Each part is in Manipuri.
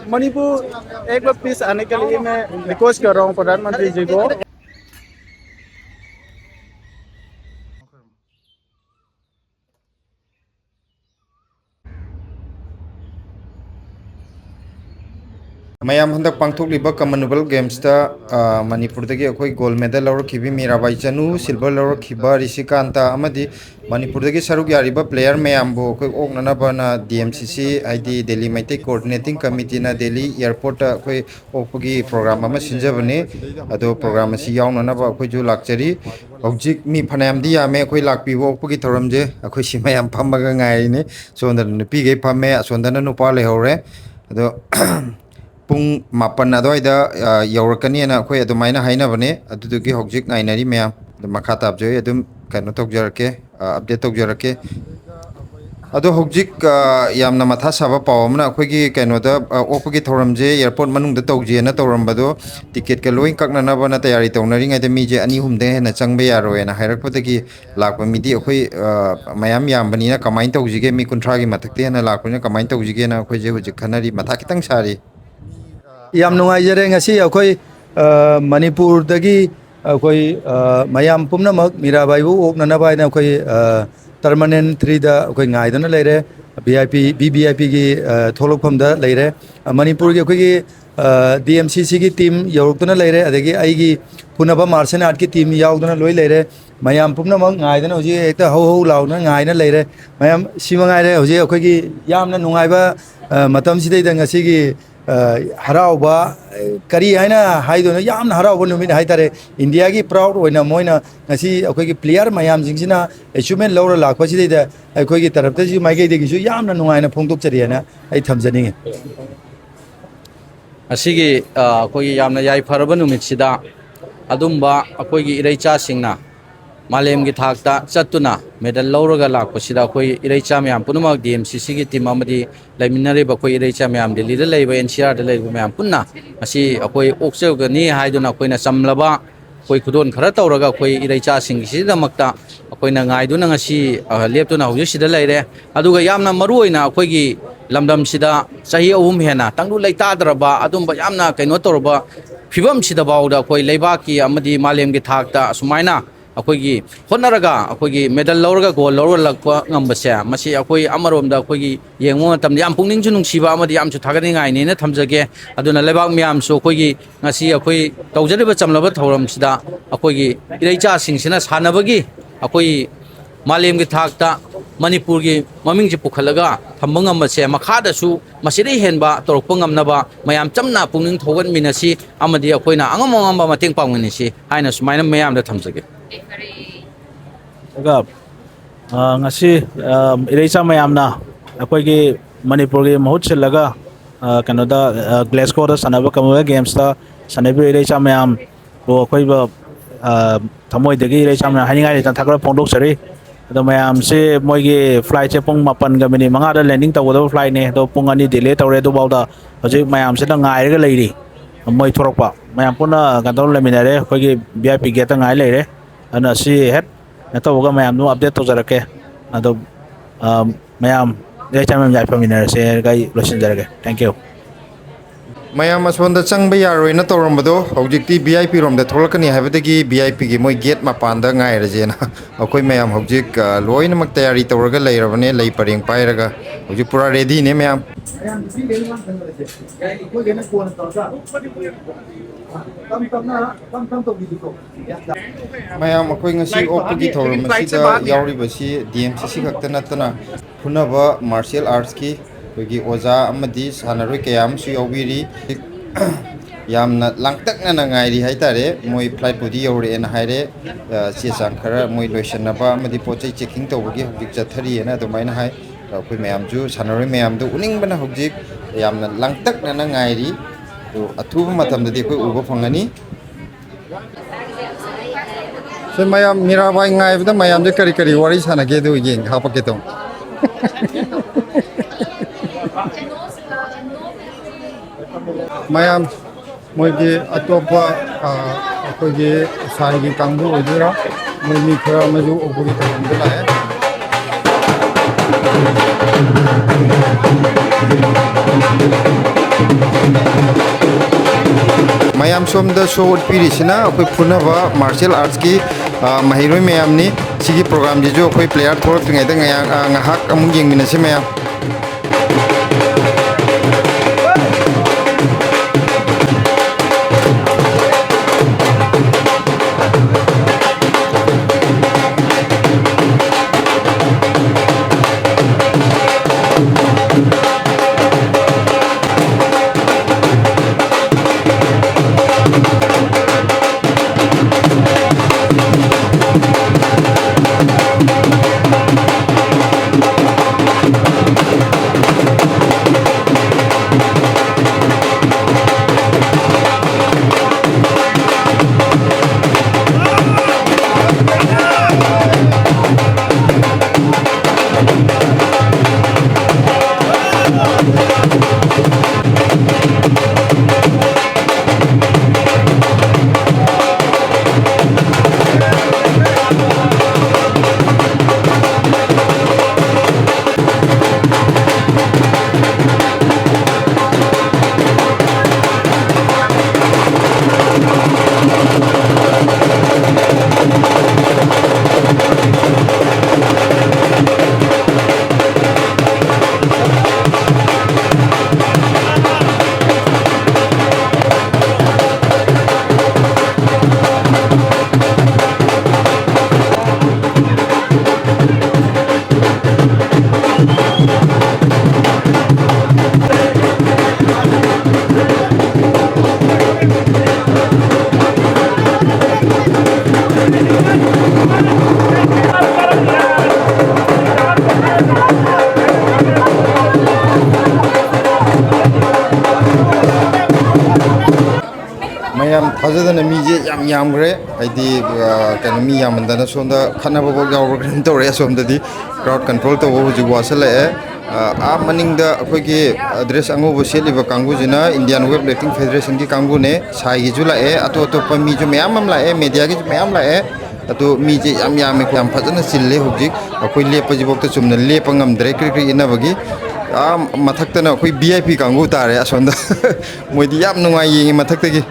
मणिपुर एक बार प्लीज आने के लिए मैं रिक्वेस्ट कर रहा हूँ प्रधानमंत्री जी को। मैम हंदक पांथोक्लिबा Commonwealth Games Manipur gold medal लौरखिबी मीराबाई चनू सिल्वर लौरखिबा ऋषिकांता मणिपुर सरुक यारिबा प्लेयर मैम ओकनबना डीएमसीसी हाइदी Delhi Meitei coordinating committee Delhi airport अखोई ओपगी प्रोग्राम सिंजबने अदो प्रोग्राम असि यावननब अखोइजु लाक्चरी हौजिक मी फनायामदी यामे अखोई लाक्पीबो ओपगी थोरमजे अखोइ सि मैम फमगा गाइने सोंदन नुपीगे फमे असोंदन नुपा लेहौरे अदो पुंग मापन अदवाइदा यौरकनीना अखोई अदुमाइना हाइनबने अदुदुगी हौजिक नाइनरी मैम मखा ताबजे अदुम कनो तौजरके अपडेट तौजरके अदो हौजिक यामना मथा साबा पावमना अखोइगी कनोदा ओपगी थोरमजे एयरपोर्ट मनुंगदा तौजेना तौरमबदो टिकेट का लोइन ककननबना तयारी तौनरिङैदा मीजे अनि हुमदे हेना चंगबे यारोयना हाइरकपदगी लाकपा मिदी अखोइ मयाम यामबनिना कमाइन तौजिगे मी कुंथ्रागी मथक्ते हेना लाकपनिना कमाइन तौजिगेना अखोइजे हुजिक खनरी मथा कितंग सारी याम नुंगाइजरे ngasi अखोइ मणिपुरदगी अखोइ मयाम पुमनमक मीराबाईबु ओकननबाइना अखोइ टर्मिनल 3 दा अखोइ गाइदना लेरे वीआईपी वीवीआईपी की थोलकफमदा लेरे मणिपुर की अखोइ डीएमसीसी की टीम यौरक्तना लेरे अदगी आइगी पुनबा मार्शल आर्ट की टीम यावदना लोइ लेरे मयाम पुमनमक गाइदना होजि एकता हौ हौ लाउना गाइना लेरे मयाम सिमगाइरे होजि अखोइगी यामना नुंगाइबा मतम सिदैदा ngasiगी हराउबा करी हैना हाइदोना याम हराउबा नुमिन हाइतारे इंडिया की प्राउड होइना मोइना ngasi अखोइगी प्लेयर मयाम जिंगसिना अचीवमेंट लौरा लाखपसिदैदा अखोइगी तरफतसि माइगैदगिसु यामना नुंगाइना फोंदोकचरियाना आई थमजनिंगे असिगी अखोइगी यामना याइफरबा नुमितसिदा अदुम्बा अखोइगी इरैचासिंगना मालेमगी थाकता चत्तुना मेडल लौरगा लाखपसिदा अखोइ इरैचा मयाम पुनमक डीएमसीसी की टीम अमदी लैमिनरेबा अखोइ इरैचा मयाम दिल्लीदा लैबा एनसीआर दा लैबा मयाम पुन्ना असी अखोइ ओक्चगनी हाइदुना अखोइना समलबा अखोइ खुदोन खरा तौरगा अखोइ इरैचासिंगसिदमक्ता अखोइना गाइदुना ngasi लेप्तुना हौजिसिदा लैरे अदुगा यामना मरुओइना अखोइगी लमदमसिदा चाही अहुम हेना तंगु लैताद्रबा अदुम्बा यामना कैनो तौरबा फिबमसिदा बाउदा अखोइ लैबाकी अमदी मालेमगी थाकता सुमाइना अखोइगी होनरगा अखोइगी मेडल लौरगा गोल लौरगा लक्पा ngambase masi अखोइ अमरोमदा अखोइगी येंगो मतम याम पुंगनिंगसु नुंगसिबा अमदी यामसु थागनिंगाइनेना थमजगे अदुना लेबाक म्यामसु अखोइगी ngasi अखोइ तौजरिबा चमलबा थौरमसिदा अखोइगी इरैचासिंगसिना सानबगी अखोइ मालेमगी थाकता मणिपुरगी ममिंगसे पुखलगा थंबा ngambase मखादसु मसिदे हेनबा तोरकपा ngamnaba मयाम चमना पुंगनिंग थौगनमिनसि अमदी अखोइना अंगम मतेंग पांगनिसि हाइना सुमाइना मयामदा थमजगे ngasi इरैचा मयामना अखोइगी मणिपुर की महूत सिलगा कनोदा ग्लेस्को दा सनबा कॉमनवेल्थ गेम्स दा सनबि इरैचा मयाम बो अखोइबा थमोइदगी इरैचा मयाम हाइनिंगाइ थागरा फोंदोकसरी अदो मयाम से मोइगी फ्लाइट से पुंग 8:05 दा लैंडिंग तवदो फ्लाइट ने दो पुंग अनि डिले तौरे दो बाउदा हजि मयाम से गाइरगा लैरी मोइ थोरकपा मयाम पुना गदो लेमिनारे अखोइगी वीआईपी गेट गाइ लैरे अना सी हेड नतोगा मयाम नु अपडेट तौजरके अदो मयाम इरैचा मयाम याइफमिनारे से गाइ लोसिनजरगे थैंक यू मैम असोंद चंग यारोइना तौरमबदो हौजिकती वीआईपी रोमदा थोलकनी हाइबदगी वीआईपी की मोइ गेट मपानदा गाइरजेना अखोइ मैम हौजिक लोइनमक तयारी तौरगा लैरबने लै परेंग पाइरगा हौजिक पूरा रेडी ने मैम मैम अखोइ ngasi ओपगी थौरमसिदा यावरिबसि डीएमसीसी खक्ता नतना फुनबा मार्शल आर्ट्स की अखोइगी ओजा अमदी सानरोइ कयामसु यावबिरी यामना लांगतकना गाइरी हाइतारे मोइ फ्लाइट बुदी यौरेना हाइरे चे चांग खरा मोइ लोइसनबा अमदी पोचै चेकिंग तौबगी हौजिक चथरिएना अदुमाइना हाइ अखोइ मैमजु सानरोइ मैमदु उनिंगबना हौजिक यामना लांगतकना गाइरी तो अथुब मतमददी अखोइ उबा फंगनी से मैम मीराबाई गाइबदा मैमजे करी करी वारी सानगे दु येंग हापके तो मैम मोइगे अतोपा अखोइगे साइगी कांगबु ओइदुरा मोइनी खरा मजु ओबुरी तंगदला है सोमदा शो उत्पीरिसिना अखोई फुनबा मार्शल आर्ट्स की महिरोई मैमनी सिगी प्रोग्राम जिजो अखोई प्लेयर थोरक्तृंगैदा ngahak amung yengminasi ma'am ma'am थाजदन मीजे यामग्रे हाइदी कनो मी यामंदना सोंदा खनाबो यावग्रे तौरे सोमददी क्राउड कंट्रोल तो हुजु वासले आ मनिंगदा अखोगी ड्रेस अंगोबो सेलिबा कांगुजिना इंडियन वेब लिफ्टिंग फेडरेशन की कांगुने साइगी जुलाए अतो अतो पमी जो मैम लाए मीडिया की मैम लाए अतो मीजे याम फजन चिल्ले हुजिक अखोई लेपजिबोक तो चुमना लेप ngamdre क्रि इनाबगी मथक्तना अखोई वीआईपी कांगु तारे असोंदा मोइदी याम नुंगाई येंगे मथक्तगी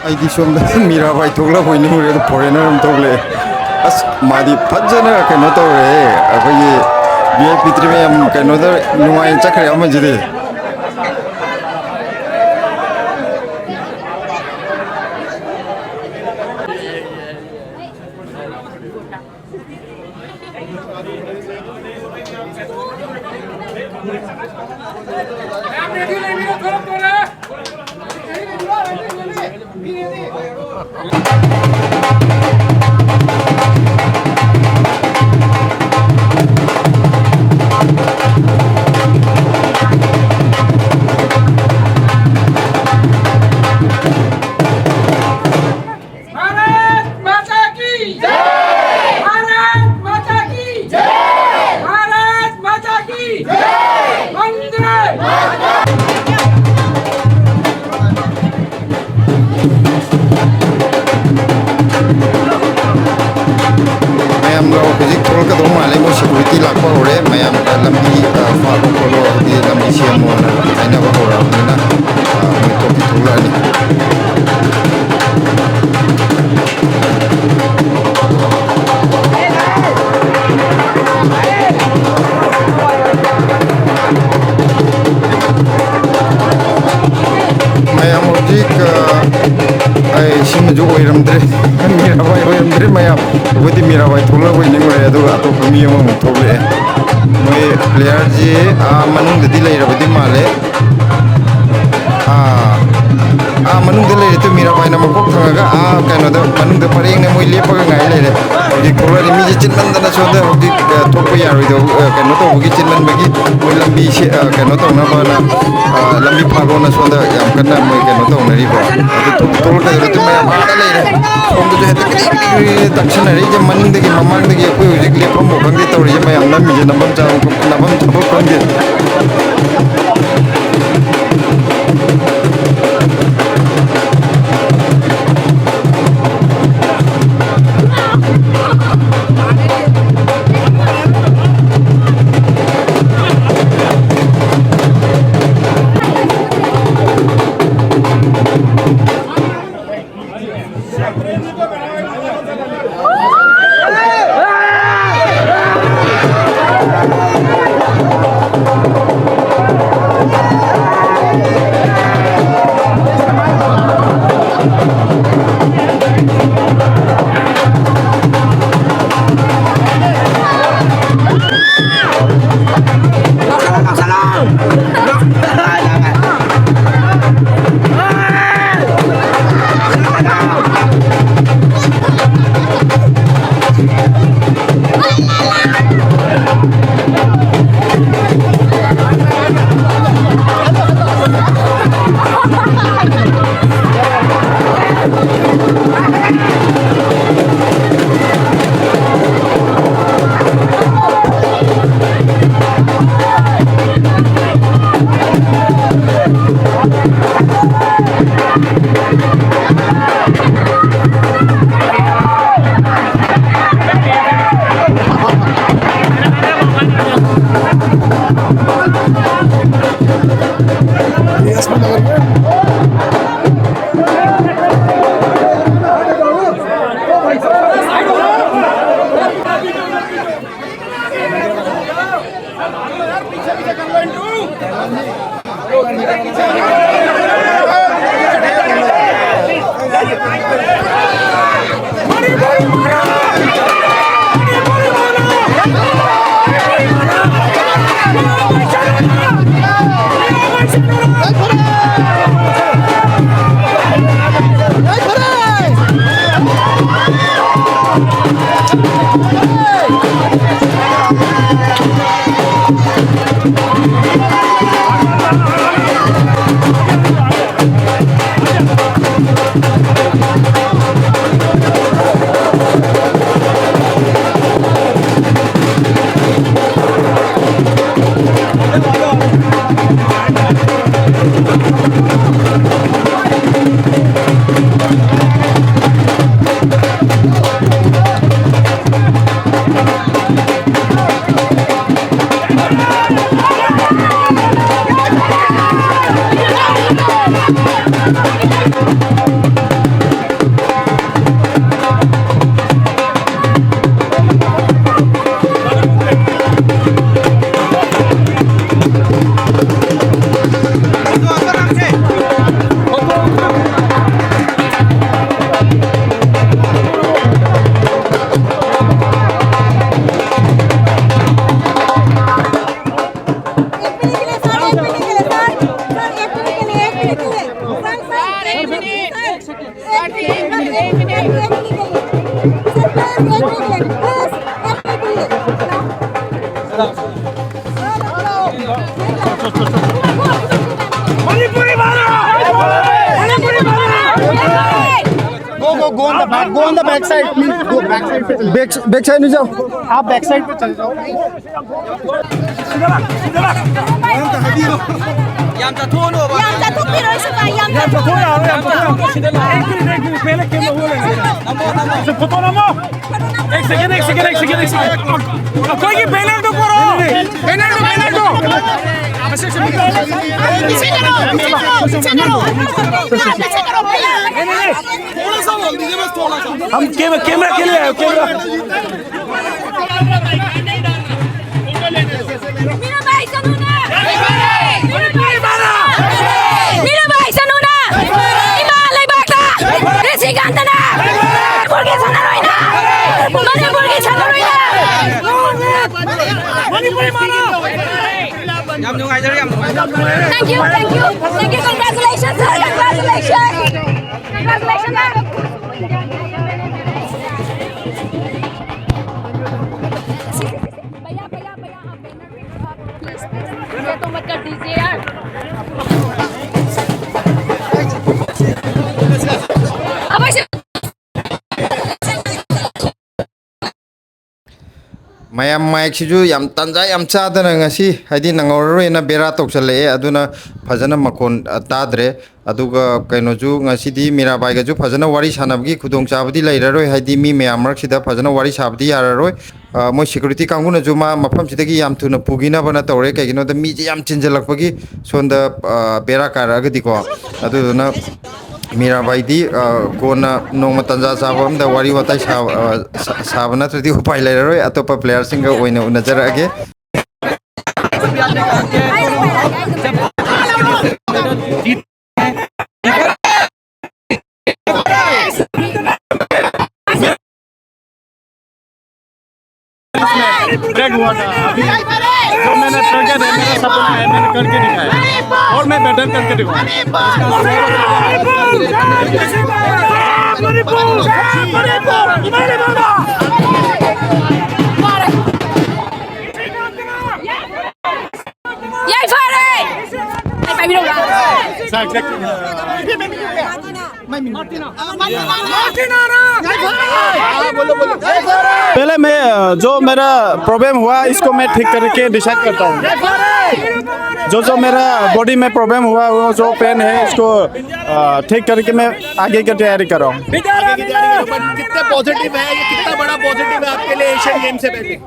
आईदी सोमदा मीरा भाई थोगला होइने हुरे तो फॉरेनर हम थोगले अस मादी फजना कनो तोरे अखोई वीआईपी ट्री में हम कनो द नुवाई चखरे हम जिदे मैम हजिक थोड़ा दो माले मो सिक्योरिटी लाखा हो रहे मैम लंबी फागो खोलो हदी लंबी सेमो हाइनबा हो रहा मोई टॉपिक थोलानी मैम हजिक जो ओइरमद्रे मीराबाई ओइरमद्रे मैम ओइदी मीराबाई थोला ओइनिंगरे अदु अतोप मी अमु थोले मोय प्लेयर जी मनुंग दि लैरबदि माले मनुंग दि लैरते मीराबाई ना मकोक थंगा कनो द मनुंग द परेंग ने मोइ लेपगा ngai ले होगी कोरली मी चिनमन दना सोदा होगी थोप यारोइ दो कनो तो होगी चिनमन बगी मोइ लंबी से कनो तो ना बना लंबी फागो ना सोदा याम कना मोइ कनो तो नरी बा तो तोल का जरूरत मैं मार ले रे ओम तो है तकरी दक्षिण रे जे मनिंग दगी ममांग दगी कोइ होगी लेपम बंगे तो रे मैं हमना मी नंबर जाऊ number थबो कंगे Go on the back side. Go back side पे चले. Back side में जाओ. आप back side पे चले जाओ. Yam jatuh piro isu ka yam jatuh. पहले कैमरा हो रहा है फोटो नमो एक सेकंड कोई की बैनर तो करो बैनर दो हम कैमरा के लिए camera Mira bhai sanuna. Mira bhai sanuna. Himalay bata. Resi gantana. Burgi sanaroina. Mane burgi sanaroina. Manipuri mana Thank you. Congratulations, sir. Congratulations. भैया भैया भैया आप प्लीज ये तो मत कर दीजिए यार अब ऐसे mayam mic siju yam tanjai yam chadana ngasi haidi nangorroina bera tokchale aduna phajana makon tadre aduga kaino ju ngasi di mirabai ga ju phajana wari sanabgi khudong chabdi lairaroi haidi mi meamrak sida phajana wari sabdi yararoi moi security kanguna ju ma mafam sidagi yam thuna pugina bana tawre kaigino da mi yam chinjalakpagi sonda bera karagadi ko aduna Mirabai दी कोना नोंग तंजा साबम दा वारी वाताई साबना थ्रदी उपाय लेररोय अतोप प्लेयर सिंग ओइना उनजरगे ब्रेक हुआ था अभी जो मैंने टारगेट है मेरा सपना है मैंने करके दिखाया और मैं बेटर करके दिखाऊंगा यही फायर है नहीं भी होगा पहले मैं जो मेरा प्रॉब्लम हुआ इसको मैं ठीक करके डिसाइड करता हूँ जो मेरा बॉडी में प्रॉब्लम हुआ वो जो पेन है इसको ठीक करके मैं आगे की तैयारी कर रहा हूँ कितना पॉजिटिव है, ये कितना बड़ा पॉजिटिव है आपके लिए एशियन गेम से पहले?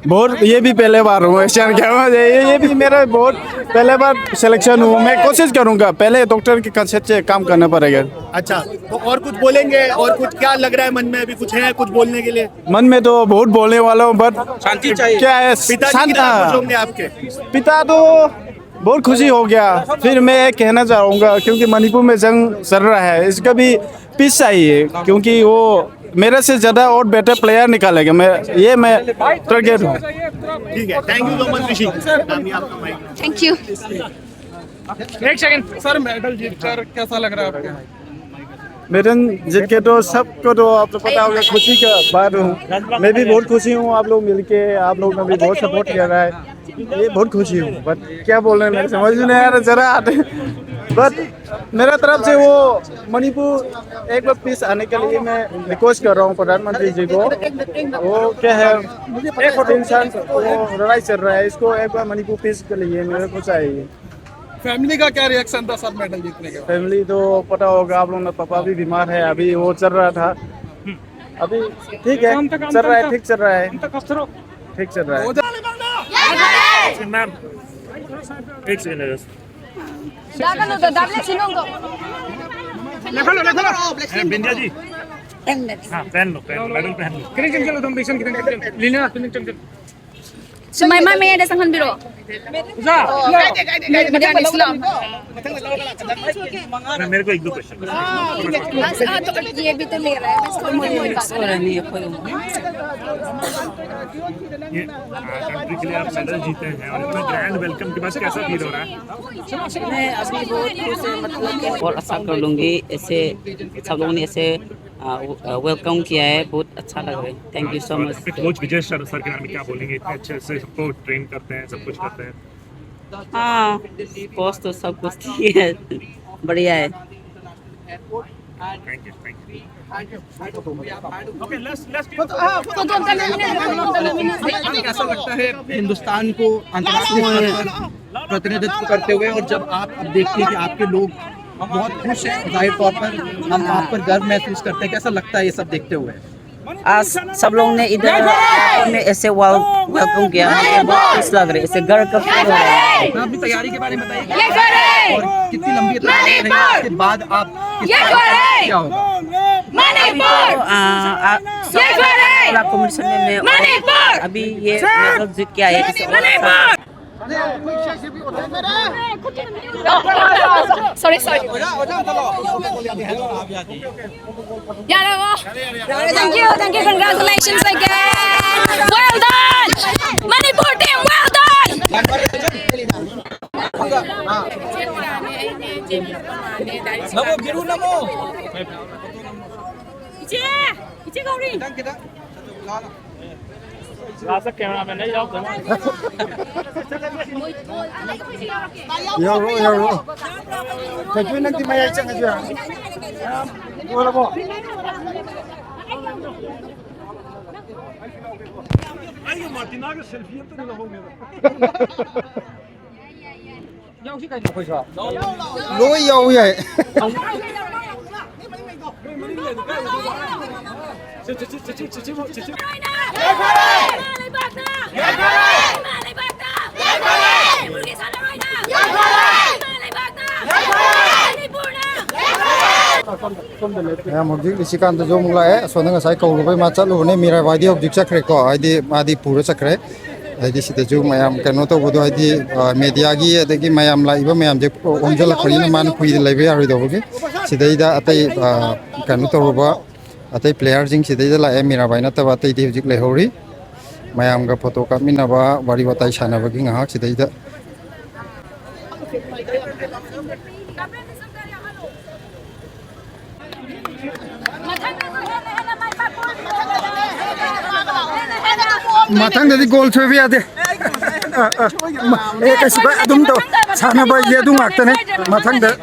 बहुत ये भी पहले बार हूँ एशियन गेम में ये भी मेरा बहुत पहले बार सिलेक्शन हुआ मैं कोशिश करूँगा पहले डॉक्टर के कंसेप्ट से काम करना पड़ेगा अच्छा, तो और कुछ बोलेंगे और कुछ क्या लग रहा है मन में, अभी कुछ है कुछ बोलने के लिए? मन में तो बहुत बोलने वाला हूँ बट शांति चाहिए क्या है पिताजी कितना खुश होंगे आपके? पिता तो बहुत खुशी हो गया फिर मैं एक कहना चाहूँगा क्योंकि मणिपुर में जंग चल रहा है इसका भी पीस चाहिए क्योंकि वो मेरे से ज़्यादा और बेटर प्लेयर निकालेगा मैं टारगेट हूँ ठीक है, thank you so much Rishi. Thank you एक सेकंड सर, मेडल जीतकर कैसा लग रहा है आपको? मेडल जीत के तो सबको तो आपको पता होगा खुशी का बात हूँ मैं भी बहुत खुशी हूँ आप लोग मिलके आप लोग ने भी बहुत सपोर्ट किया रहा है ये बहुत खुशी हूँ बट क्या बोल रहे हैं मेरे समझ में नहीं आ रहा जरा आते बट मेरा तरफ से वो मणिपुर एक बार पीस आने के लिए मैं रिक्वेस्ट कर रहा हूँ प्रधानमंत्री जी को वो क्या है एक 3 साल वो लड़ाई चल रहा है इसको एक बार मणिपुर पीस के लिए मेरे को चाहिए फैमिली का क्या रिएक्शन था सर मेडल जीतने के? फैमिली तो पता होगा आप लोगों ने पापा भी बीमार है अभी वो चल रहा था अभी ठीक है चल रहा है ठीक चल रहा है ठीक चल रहा है मैम एक सेकंड बिंदिया जी हाँ पहन लो मेडल पहन लो कितने चलो तुम पेशेंट कितने लीना कितने Sumay may ada sanghan biro. मेरे को 1-2 क्वेश्चन बस तो ये भी तो ले रहा है बस कोई बात नहीं है कोई ये कंट्री के लिए आप मेडल जीते हैं और इतना ग्रैंड वेलकम के बाद कैसा फील हो रहा है? मैं अभी बहुत खुश है मतलब और अच्छा कर लूँगी ऐसे सब लोगों ने ऐसे वेलकम किया है बहुत अच्छा लग रहा है thank you so much. Coach Vijay sir के बारे में क्या बोलेंगे? इतने अच्छे से सबको ट्रेन करते हैं सब कुछ करते हैं। हाँ कोच तो सब कुछ ठीक है बढ़िया है। थैंक यू कैसा लगता है हिंदुस्तान को अंतर्राष्ट्रीय प्रतिनिधित्व करते हुए और जब आप अब देखते हैं कि आपके लोग बहुत खुश हैं, जाहिर तौर पर हम आप पर गर्व महसूस करते हैं, कैसा लगता है ये सब देखते हुए? आज सब लोग ने इधर में ऐसे वेलकम किया है बहुत खुश लग रहा है ऐसे गर्व का फील हो रहा है। अपनी तैयारी के बारे में बताइए और कितनी लंबी तैयारी रहेगी, इसके बाद आप क्या होगा? कॉम्पिटिशन में मैं अभी ये मेडल जीत के आए sorry thank you congratulations again well done Manipur team well done Namo biru namo. 이제 가우리. Last cameraman đấy đâu đúng không? Euro. Cái chuyện năng thì mày ai chẳng cái chuyện. Ngồi là bộ. Ay Martin aga selfie तो नहीं होंगे Lối dâu vậy. Mojik disikan tu jom mulai, soalnya saya kau lupa macam lu ni mira wadi objek cakre ko, adi pura cakre, adi situ jom mayam keno tu bodoh adi media gi, adi mayam lah, ibu mayam je onjol kali ni mana kui lagi hari tu bogi, situ ida atai keno tu rupa, atai player jing situ ida lah mira wadi na tu atai di objek lehori, mayam ka foto kami na ba wadi watai sana bogi ngah situ ida. Matang dari gol cuy biar deh. Kasih pak, adum tu, sana bayi adum akta nih. Matang deh.